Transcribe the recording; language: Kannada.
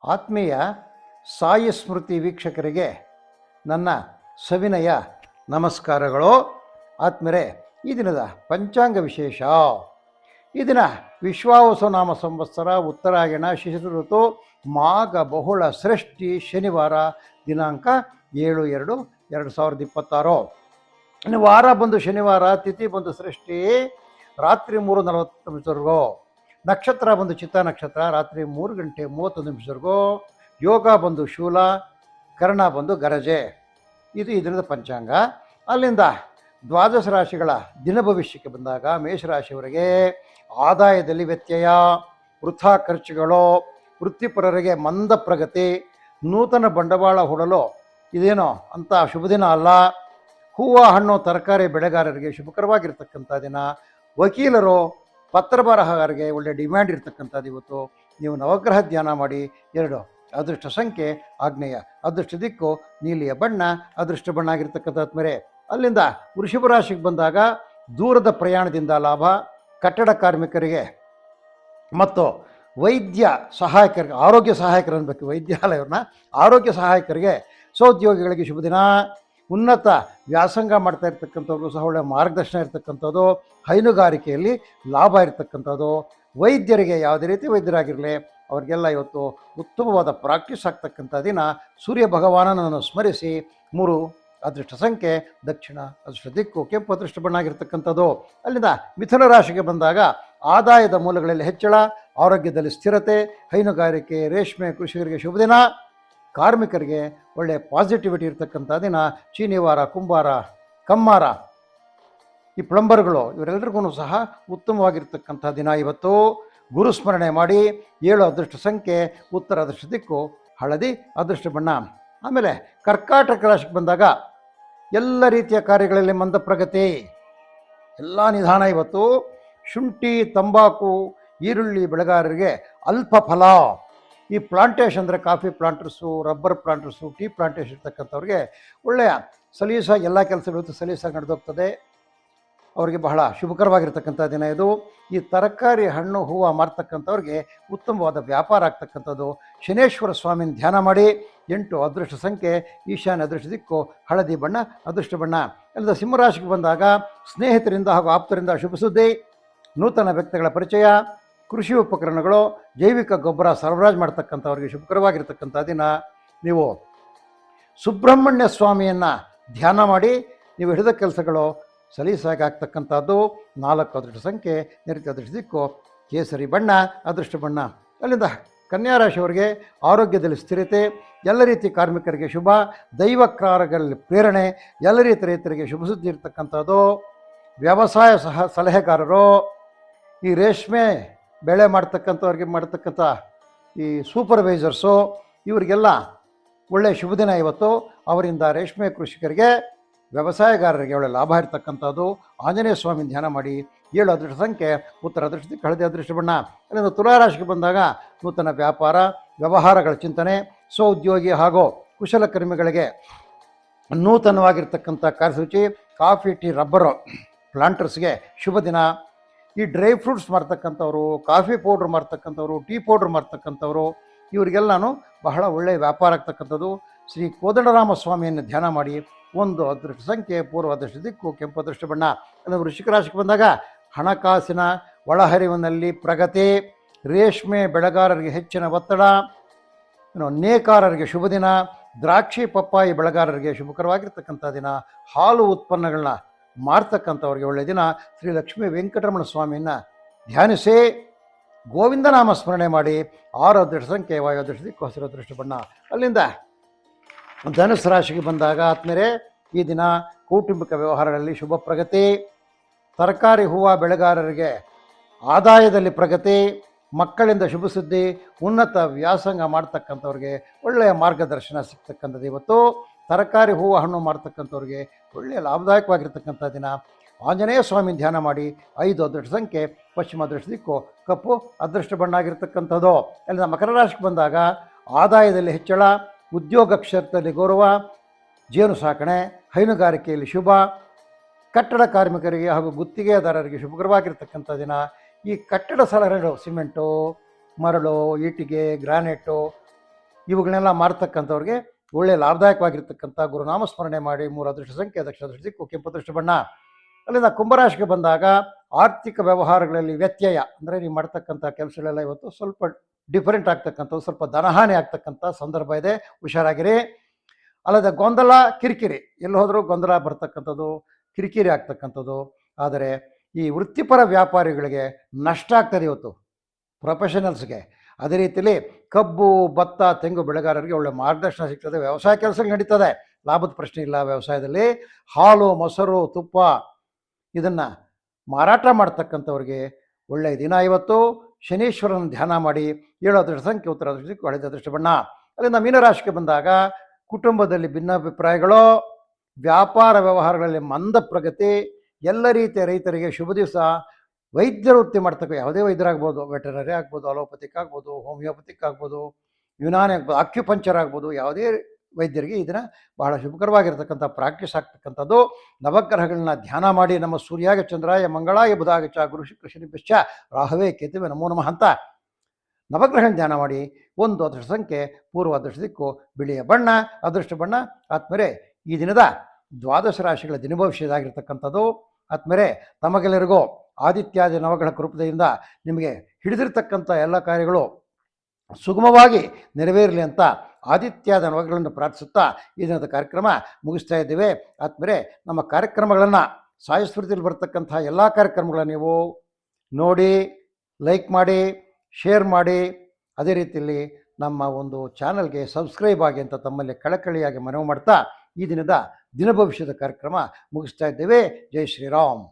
ಆತ್ಮೀಯ ಸಾಯಿ ಸ್ಮೃತಿ ವೀಕ್ಷಕರಿಗೆ ನನ್ನ ಸವಿನಯ ನಮಸ್ಕಾರಗಳು. ಆತ್ಮೀಯರೇ, ಈ ದಿನದ ಪಂಚಾಂಗ ವಿಶೇಷ. ಈ ದಿನ ವಿಶ್ವಾವಸುನಾಮ ಸಂವತ್ಸರ ಉತ್ತರಾಯಣ ಶಿಶಿರ ಋತು ಮಾಘ ಬಹುಳ ಷಷ್ಠಿ ಶನಿವಾರ ದಿನಾಂಕ 7/2/2026. ಇನ್ನು ವಾರ ಬಂದು ಶನಿವಾರ, ತಿಥಿ ಬಂದು ಷಷ್ಠಿ, ರಾತ್ರಿ 3:40 ನಕ್ಷತ್ರ ಬಂದು ಚಿತ್ತ ನಕ್ಷತ್ರ, ರಾತ್ರಿ 3:31 ಯೋಗ ಬಂದು ಶೂಲ, ಕರ್ಣ ಬಂದು ಗರಜೆ. ಇದು ಈ ದಿನದ ಪಂಚಾಂಗ. ಅಲ್ಲಿಂದ ದ್ವಾದಶ ರಾಶಿಗಳ ದಿನ ಭವಿಷ್ಯಕ್ಕೆ ಬಂದಾಗ ಮೇಷರಾಶಿಯವರಿಗೆ ಆದಾಯದಲ್ಲಿ ವ್ಯತ್ಯಯ, ವೃಥಾ ಖರ್ಚುಗಳು, ವೃತ್ತಿಪರರಿಗೆ ಮಂದ ಪ್ರಗತಿ, ನೂತನ ಬಂಡವಾಳ ಹೂಡಲು ಇದೇನೋ ಅಂತ ಶುಭ ದಿನ ಅಲ್ಲ. ಹೂವು ಹಣ್ಣು ತರಕಾರಿ ಬೆಳೆಗಾರರಿಗೆ ಶುಭಕರವಾಗಿರ್ತಕ್ಕಂಥ ದಿನ. ವಕೀಲರು ಪತ್ರ ಬರಹಗಾರರಿಗೆ ಒಳ್ಳೆ ಡಿಮ್ಯಾಂಡ್ ಇರ್ತಕ್ಕಂಥದ್ದು ಇವತ್ತು. ನೀವು ನವಗ್ರಹ ಧ್ಯಾನ ಮಾಡಿ. 2 ಅದೃಷ್ಟ ಸಂಖ್ಯೆ ಆಗ್ನೇಯ, ಅದೃಷ್ಟ ದಿಕ್ಕು ನೀಲಿಯ ಬಣ್ಣ, ಅದೃಷ್ಟ ಬಣ್ಣ ಆಗಿರ್ತಕ್ಕಂಥದ್ದು ಮೇರೆ. ಅಲ್ಲಿಂದ ವೃಷಭ ರಾಶಿಗೆ ಬಂದಾಗ ದೂರದ ಪ್ರಯಾಣದಿಂದ ಲಾಭ, ಕಟ್ಟಡ ಕಾರ್ಮಿಕರಿಗೆ ಮತ್ತು ವೈದ್ಯ ಸಹಾಯಕರಿಗೆ, ಆರೋಗ್ಯ ಸಹಾಯಕರು ಅನ್ಬೇಕು, ವೈದ್ಯಾಲಯವ್ರನ್ನ ಆರೋಗ್ಯ ಸಹಾಯಕರಿಗೆ, ಸಹೋದ್ಯೋಗಿಗಳಿಗೆ ಶುಭ ದಿನ. ಉನ್ನತ ವ್ಯಾಸಂಗ ಮಾಡ್ತಾ ಇರ್ತಕ್ಕಂಥವ್ರಿಗೂ ಸಹ ಒಳ್ಳೆಯ ಮಾರ್ಗದರ್ಶನ ಇರ್ತಕ್ಕಂಥದ್ದು. ಹೈನುಗಾರಿಕೆಯಲ್ಲಿ ಲಾಭ ಇರ್ತಕ್ಕಂಥದ್ದು. ವೈದ್ಯರಿಗೆ ಯಾವುದೇ ರೀತಿ ವೈದ್ಯರಾಗಿರಲಿ ಅವರಿಗೆಲ್ಲ ಇವತ್ತು ಉತ್ತಮವಾದ ಪ್ರಾಕ್ಟೀಸ್ ಆಗ್ತಕ್ಕಂಥ ದಿನ. ಸೂರ್ಯ ಭಗವಾನನನ್ನು ಸ್ಮರಿಸಿ. 3 ಅದೃಷ್ಟ ಸಂಖ್ಯೆ ದಕ್ಷಿಣ, ಅದೃಷ್ಟ ದಿಕ್ಕು ಕೆಂಪು, ಅದೃಷ್ಟ ಬಣ್ಣ ಆಗಿರ್ತಕ್ಕಂಥದ್ದು. ಅಲ್ಲಿಂದ ಮಿಥುನ ರಾಶಿಗೆ ಬಂದಾಗ ಆದಾಯದ ಮೂಲಗಳಲ್ಲಿ ಹೆಚ್ಚಳ, ಆರೋಗ್ಯದಲ್ಲಿ ಸ್ಥಿರತೆ, ಹೈನುಗಾರಿಕೆ, ರೇಷ್ಮೆ ಕೃಷಿಕರಿಗೆ ಶುಭ ದಿನ. ಕಾರ್ಮಿಕರಿಗೆ ಒಳ್ಳೆಯ ಪಾಸಿಟಿವಿಟಿ ಇರ್ತಕ್ಕಂಥ ದಿನ. ಚೀನಿವಾರ, ಕುಂಬಾರ, ಕಮ್ಮಾರ, ಈ ಪ್ಲಂಬರ್ಗಳು ಇವರೆಲ್ಲರಿಗೂ ಸಹ ಉತ್ತಮವಾಗಿರ್ತಕ್ಕಂಥ ದಿನ ಇವತ್ತು. ಗುರುಸ್ಮರಣೆ ಮಾಡಿ. 7 ಅದೃಷ್ಟ ಸಂಖ್ಯೆ ಉತ್ತರ, ಅದೃಷ್ಟ ದಿಕ್ಕು ಹಳದಿ, ಅದೃಷ್ಟ ಬಣ್ಣ. ಆಮೇಲೆ ಕರ್ಕಾಟಕ ರಾಶಿಗೆ ಬಂದಾಗ ಎಲ್ಲ ರೀತಿಯ ಕಾರ್ಯಗಳಲ್ಲಿ ಮಂದ ಪ್ರಗತಿ, ಎಲ್ಲ ನಿಧಾನ ಇವತ್ತು. ಶುಂಠಿ, ತಂಬಾಕು, ಈರುಳ್ಳಿ ಬೆಳೆಗಾರರಿಗೆ ಅಲ್ಪ ಫಲ. ಈ ಪ್ಲಾಂಟೇಶನ್ ಅಂದರೆ ಕಾಫಿ ಪ್ಲಾಂಟರ್ಸು, ರಬ್ಬರ್ ಪ್ಲಾಂಟರ್ಸು, ಟೀ ಪ್ಲಾಂಟೇಶನ್ ಇರ್ತಕ್ಕಂಥವ್ರಿಗೆ ಒಳ್ಳೆಯ ಸಲೀಸಾಗಿ ಎಲ್ಲ ಕೆಲಸಗಳು ಸಲೀಸಾಗಿ ನಡೆದೋಗ್ತದೆ. ಅವರಿಗೆ ಬಹಳ ಶುಭಕರವಾಗಿರ್ತಕ್ಕಂಥ ದಿನ ಇದು. ಈ ತರಕಾರಿ, ಹಣ್ಣು, ಹೂವು ಮಾರ್ತಕ್ಕಂಥವ್ರಿಗೆ ಉತ್ತಮವಾದ ವ್ಯಾಪಾರ ಆಗ್ತಕ್ಕಂಥದ್ದು. ಶನೇಶ್ವರ ಸ್ವಾಮಿನ ಧ್ಯಾನ ಮಾಡಿ. 8 ಅದೃಷ್ಟ ಸಂಖ್ಯೆ ಈಶಾನ್ಯ, ಅದೃಷ್ಟ ದಿಕ್ಕು ಹಳದಿ ಬಣ್ಣ, ಅದೃಷ್ಟ ಬಣ್ಣ. ಅಲ್ಲದ ಸಿಂಹರಾಶಿಗೆ ಬಂದಾಗ ಸ್ನೇಹಿತರಿಂದ ಹಾಗೂ ಆಪ್ತರಿಂದ ಶುಭ ಸುದ್ದಿ, ನೂತನ ವ್ಯಕ್ತಿಗಳ ಪರಿಚಯ, ಕೃಷಿ ಉಪಕರಣಗಳು, ಜೈವಿಕ ಗೊಬ್ಬರ ಸರಬರಾಜು ಮಾಡ್ತಕ್ಕಂಥವ್ರಿಗೆ ಶುಭಕರವಾಗಿರ್ತಕ್ಕಂಥ ದಿನ. ನೀವು ಸುಬ್ರಹ್ಮಣ್ಯ ಸ್ವಾಮಿಯನ್ನು ಧ್ಯಾನ ಮಾಡಿ. ನೀವು ಹಿಡಿದ ಕೆಲಸಗಳು ಸಲೀಸಾಗಿ ಆಗ್ತಕ್ಕಂಥದ್ದು. 4 ಅದೃಷ್ಟ ಸಂಖ್ಯೆ ನಿತ್ಯ, ಅದೃಷ್ಟ ದಿಕ್ಕು ಕೇಸರಿ ಬಣ್ಣ, ಅದೃಷ್ಟ ಬಣ್ಣ. ಅಲ್ಲಿಂದ ಕನ್ಯಾ ರಾಶಿಯವರಿಗೆ ಆರೋಗ್ಯದಲ್ಲಿ ಸ್ಥಿರತೆ, ಎಲ್ಲ ರೀತಿ ಕಾರ್ಮಿಕರಿಗೆ ಶುಭ, ದೈವ ಕಾರ್ಯಗಳಲ್ಲಿ ಪ್ರೇರಣೆ, ಎಲ್ಲ ರೀತಿ ರೈತರಿಗೆ ಶುಭ ಸುದ್ದಿ ಇರ್ತಕ್ಕಂಥದ್ದು. ವ್ಯವಸಾಯ ಸಲಹೆಗಾರರು, ಈ ರೇಷ್ಮೆ ಬೆಳೆ ಮಾಡ್ತಕ್ಕಂಥವ್ರಿಗೆ ಮಾಡ್ತಕ್ಕಂಥ ಈ ಸೂಪರ್ವೈಸರ್ಸು, ಇವರಿಗೆಲ್ಲ ಒಳ್ಳೆಯ ಶುಭ ದಿನ ಇವತ್ತು. ಅವರಿಂದ ರೇಷ್ಮೆ ಕೃಷಿಕರಿಗೆ, ವ್ಯವಸಾಯಗಾರರಿಗೆ ಒಳ್ಳೆ ಲಾಭ ಇರ್ತಕ್ಕಂಥದ್ದು. ಆಂಜನೇಯ ಸ್ವಾಮಿ ಧ್ಯಾನ ಮಾಡಿ. 7 ಅದೃಷ್ಟ ಸಂಖ್ಯೆ ಉತ್ತರ, ಅದೃಷ್ಟ ದಿಕ್ಕು ಹಳದಿ, ಅದೃಷ್ಟ ಬಣ್ಣ. ಅಲ್ಲಿಂದ ತುಲಾರಾಶಿಗೆ ಬಂದಾಗ ನೂತನ ವ್ಯಾಪಾರ ವ್ಯವಹಾರಗಳ ಚಿಂತನೆ, ಸ್ವಉದ್ಯೋಗಿ ಹಾಗೂ ಕುಶಲಕರ್ಮಿಗಳಿಗೆ ನೂತನವಾಗಿರ್ತಕ್ಕಂಥ ಕಾರ್ಯಸೂಚಿ. ಕಾಫಿ, ಟೀ, ರಬ್ಬರು ಪ್ಲಾಂಟರ್ಸ್ಗೆ ಶುಭ ದಿನ. ಈ ಡ್ರೈ ಫ್ರೂಟ್ಸ್ ಮಾರ್ತಕ್ಕಂಥವ್ರು, ಕಾಫಿ ಪೌಡ್ರ್ ಮಾರ್ತಕ್ಕಂಥವ್ರು, ಟೀ ಪೌಡ್ರ್ ಮಾರ್ತಕ್ಕಂಥವ್ರು, ಇವರಿಗೆಲ್ಲನೂ ಬಹಳ ಒಳ್ಳೆಯ ವ್ಯಾಪಾರ ಆಗ್ತಕ್ಕಂಥದ್ದು. ಶ್ರೀ ಕೋದಂಡರಾಮ ಸ್ವಾಮಿಯನ್ನು ಧ್ಯಾನ ಮಾಡಿ. 1 ಅದೃಷ್ಟ ಸಂಖ್ಯೆ ಪೂರ್ವ, ಅದೃಷ್ಟ ದಿಕ್ಕು ಕೆಂಪು, ಅದೃಷ್ಟ ಬಣ್ಣ. ಅಂದರೆ ವೃಶ್ಚಿಕ ರಾಶಿಗೆ ಬಂದಾಗ ಹಣಕಾಸಿನ ಒಳಹರಿವಿನಲ್ಲಿ ಪ್ರಗತಿ, ರೇಷ್ಮೆ ಬೆಳೆಗಾರರಿಗೆ ಹೆಚ್ಚಿನ ಒತ್ತಡ, ನೇಕಾರರಿಗೆ ಶುಭ ದಿನ, ದ್ರಾಕ್ಷಿ ಪಪ್ಪಾಯಿ ಬೆಳೆಗಾರರಿಗೆ ಶುಭಕರವಾಗಿರ್ತಕ್ಕಂಥ ದಿನ. ಹಾಲು ಉತ್ಪನ್ನಗಳನ್ನ ಮಾರ್ತಕ್ಕಂಥವ್ರಿಗೆ ಒಳ್ಳೆಯ ದಿನ. ಶ್ರೀ ಲಕ್ಷ್ಮೀ ವೆಂಕಟರಮಣ ಸ್ವಾಮಿಯನ್ನು ಧ್ಯಾನಿಸಿ. ಗೋವಿಂದನಾಮ ಸ್ಮರಣೆ ಮಾಡಿ. 6 ಅದೃಷ್ಟ ಸಂಖ್ಯೆ ವಾಯು, ಅದೃಷ್ಟ ದಿಕ್ಕು ಹಸಿರು, ಅದೃಷ್ಟ ಬಣ್ಣ. ಅಲ್ಲಿಂದ ಧನುಸು ರಾಶಿಗೆ ಬಂದಾಗ ಆತ್ಮೀಯರೇ, ಈ ದಿನ ಕೌಟುಂಬಿಕ ವ್ಯವಹಾರಗಳಲ್ಲಿ ಶುಭ ಪ್ರಗತಿ, ತರಕಾರಿ ಹೂವು ಬೆಳೆಗಾರರಿಗೆ ಆದಾಯದಲ್ಲಿ ಪ್ರಗತಿ, ಮಕ್ಕಳಿಂದ ಶುಭ ಸುದ್ದಿ, ಉನ್ನತ ವ್ಯಾಸಂಗ ಮಾಡ್ತಕ್ಕಂಥವ್ರಿಗೆ ಒಳ್ಳೆಯ ಮಾರ್ಗದರ್ಶನ ಸಿಗ್ತಕ್ಕಂಥದ್ದು ಇವತ್ತು. ತರಕಾರಿ ಹೂವು ಹಣ್ಣು ಮಾಡ್ತಕ್ಕಂಥವ್ರಿಗೆ ಒಳ್ಳೆಯ ಲಾಭದಾಯಕವಾಗಿರ್ತಕ್ಕಂಥ ದಿನ. ಆಂಜನೇಯ ಸ್ವಾಮಿ ಧ್ಯಾನ ಮಾಡಿ. 5 ಅದೃಷ್ಟ ಸಂಖ್ಯೆ ಪಶ್ಚಿಮ, ಅದೃಷ್ಟ ದಿಕ್ಕು ಕಪ್ಪು, ಅದೃಷ್ಟ ಬಣ್ಣ ಆಗಿರ್ತಕ್ಕಂಥದ್ದು. ಅಲ್ಲಿಂದ ಮಕರ ರಾಶಿಗೆ ಬಂದಾಗ ಆದಾಯದಲ್ಲಿ ಹೆಚ್ಚಳ, ಉದ್ಯೋಗ ಕ್ಷೇತ್ರದಲ್ಲಿ ಗೌರವ, ಜೇನು ಸಾಕಣೆ, ಹೈನುಗಾರಿಕೆಯಲ್ಲಿ ಶುಭ, ಕಟ್ಟಡ ಕಾರ್ಮಿಕರಿಗೆ ಹಾಗೂ ಗುತ್ತಿಗೆದಾರರಿಗೆ ಶುಭಕರವಾಗಿರ್ತಕ್ಕಂಥ ದಿನ. ಈ ಕಟ್ಟಡ ಸಲಹೆಗಳು ಸಿಮೆಂಟು, ಮರಳು, ಇಟ್ಟಿಗೆ, ಗ್ರಾನೈಟು, ಇವುಗಳನ್ನೆಲ್ಲ ಮಾರ್ತಕ್ಕಂಥವ್ರಿಗೆ ಒಳ್ಳೆಯ ಲಾಭದಾಯಕವಾಗಿರ್ತಕ್ಕಂಥ ಗುರುನಾಮ ಸ್ಮರಣೆ ಮಾಡಿ. 3 ಅದೃಷ್ಟ ಸಂಖ್ಯೆ ದಕ್ಷಿಣ ದೃಷ್ಟಿ ಕೆಂಪು ಅದೃಷ್ಟ ಬಣ್ಣ. ಅಲ್ಲಿಂದ ಕುಂಭರಾಶಿಗೆ ಬಂದಾಗ ಆರ್ಥಿಕ ವ್ಯವಹಾರಗಳಲ್ಲಿ ವ್ಯತ್ಯಯ ಅಂದರೆ ನೀವು ಮಾಡ್ತಕ್ಕಂಥ ಕೆಲಸಗಳೆಲ್ಲ ಇವತ್ತು ಸ್ವಲ್ಪ ಡಿಫರೆಂಟ್ ಆಗ್ತಕ್ಕಂಥದ್ದು, ಸ್ವಲ್ಪ ಧನಹಾನಿ ಆಗ್ತಕ್ಕಂಥ ಸಂದರ್ಭ ಇದೆ, ಹುಷಾರಾಗಿರಿ. ಅಲ್ಲದೆ ಗೊಂದಲ ಕಿರಿಕಿರಿ, ಎಲ್ಲಿ ಹೋದರೂ ಗೊಂದಲ ಬರ್ತಕ್ಕಂಥದ್ದು, ಕಿರಿಕಿರಿ ಆಗ್ತಕ್ಕಂಥದ್ದು. ಆದರೆ ಈ ವೃತ್ತಿಪರ ವ್ಯಾಪಾರಿಗಳಿಗೆ ನಷ್ಟ ಆಗ್ತದೆ ಇವತ್ತು, ಪ್ರೊಫೆಷನಲ್ಸ್ಗೆ. ಅದೇ ರೀತಿಯಲ್ಲಿ ಕಬ್ಬು ಭತ್ತ ತೆಂಗು ಬೆಳೆಗಾರರಿಗೆ ಒಳ್ಳೆ ಮಾರ್ಗದರ್ಶನ ಸಿಗ್ತದೆ. ವ್ಯವಸಾಯ ಕೆಲಸಗಳು ನಡೀತದೆ, ಲಾಭದ ಪ್ರಶ್ನೆ ಇಲ್ಲ ವ್ಯವಸಾಯದಲ್ಲಿ. ಹಾಲು ಮೊಸರು ತುಪ್ಪ ಇದನ್ನು ಮಾರಾಟ ಮಾಡ್ತಕ್ಕಂಥವ್ರಿಗೆ ಒಳ್ಳೆಯ ದಿನ ಇವತ್ತು. ಶನೀಶ್ವರನ ಧ್ಯಾನ ಮಾಡಿ. 7 ಅದೃಷ್ಟ ಸಂಖ್ಯೆ ಉತ್ತರ ಅದೃಷ್ಟ ಹಳದಿ ಅದೃಷ್ಟ ಬಣ್ಣ. ಅಲ್ಲಿಂದ ಮೀನರಾಶಿಗೆ ಬಂದಾಗ ಕುಟುಂಬದಲ್ಲಿ ಭಿನ್ನಾಭಿಪ್ರಾಯಗಳು, ವ್ಯಾಪಾರ ವ್ಯವಹಾರಗಳಲ್ಲಿ ಮಂದ ಪ್ರಗತಿ, ಎಲ್ಲ ರೀತಿಯ ರೈತರಿಗೆ ಶುಭ ದಿವಸ. ವೈದ್ಯರು ವೃತ್ತಿ ಮಾಡ್ತಕ್ಕ ಯಾವುದೇ ವೈದ್ಯರಾಗ್ಬೋದು, ವೆಟರ್ನರಿ ಆಗ್ಬೋದು, ಅಲೋಪತಿಕ್ ಆಗ್ಬೋದು, ಹೋಮಿಯೋಪತಿಕ್ ಆಗ್ಬೋದು, ಯುನಾನಿ ಆಗ್ಬೋದು, ಅಕ್ಯುಪಂಚರ್ ಆಗ್ಬೋದು, ಯಾವುದೇ ವೈದ್ಯರಿಗೆ ಈ ದಿನ ಬಹಳ ಶುಭಕರವಾಗಿರ್ತಕ್ಕಂಥ ಪ್ರಾಕ್ಟೀಸ್ ಆಗ್ತಕ್ಕಂಥದ್ದು. ನವಗ್ರಹಗಳನ್ನ ಧ್ಯಾನ ಮಾಡಿ. ನಮ್ಮ ಸೂರ್ಯಾಗ ಚಂದ್ರಾಯ ಮಂಗಳಾಯ ಬುಧಾಗ ಚ ಗುರು ಶುಕ್ರ ಶನಿಶ್ಚ ರಾಹವೇ ಕೇತುವೆ ನಮೋ ನಮಃ ಅಂತ ನವಗ್ರಹಣ ಧ್ಯಾನ ಮಾಡಿ. 1 ಅದೃಷ್ಟ ಸಂಖ್ಯೆ ಪೂರ್ವ ಅದೃಷ್ಟ ದಿಕ್ಕು ಬಿಳಿಯ ಬಣ್ಣ ಅದೃಷ್ಟ ಬಣ್ಣ. ಆತ್ಮರೆ ಈ ದಿನದ ದ್ವಾದಶ ರಾಶಿಗಳ ದಿನಭವಿಷ್ಯದಾಗಿರ್ತಕ್ಕಂಥದ್ದು. ಆತ್ಮರೆ ತಮಗೆಲ್ಲರಿಗೂ ಆದಿತ್ಯಾದಿ ನವಗ್ರಹ ಕೃಪೆಯಿಂದ ನಿಮಗೆ ಹಿಡಿದಿರ್ತಕ್ಕಂಥ ಎಲ್ಲ ಕಾರ್ಯಗಳು ಸುಗಮವಾಗಿ ನೆರವೇರಲಿ ಅಂತ ಆದಿತ್ಯಾದ ನವಗ್ರಹಗಳನ್ನು ಪ್ರಾರ್ಥಿಸುತ್ತಾ ಈ ದಿನದ ಕಾರ್ಯಕ್ರಮ ಮುಗಿಸ್ತಾ ಇದ್ದೇವೆ. ಆದ್ಮೇಲೆ ನಮ್ಮ ಕಾರ್ಯಕ್ರಮಗಳನ್ನು ಸಾಯಸ್ಮೃತಿಯಲ್ಲಿ ಬರ್ತಕ್ಕಂಥ ಎಲ್ಲ ಕಾರ್ಯಕ್ರಮಗಳನ್ನು ನೀವು ನೋಡಿ, ಲೈಕ್ ಮಾಡಿ, ಶೇರ್ ಮಾಡಿ. ಅದೇ ರೀತಿಯಲ್ಲಿ ನಮ್ಮ ಒಂದು ಚಾನಲ್ಗೆ ಸಬ್ಸ್ಕ್ರೈಬ್ ಆಗಿ ಅಂತ ತಮ್ಮಲ್ಲಿ ಕಳಕಳಿಯಾಗಿ ಮನವಿ ಮಾಡ್ತಾ ಈ ದಿನದ ದಿನ ಭವಿಷ್ಯದ ಕಾರ್ಯಕ್ರಮ ಮುಗಿಸ್ತಾ ಇದ್ದೇವೆ. ಜೈ ಶ್ರೀರಾಮ್.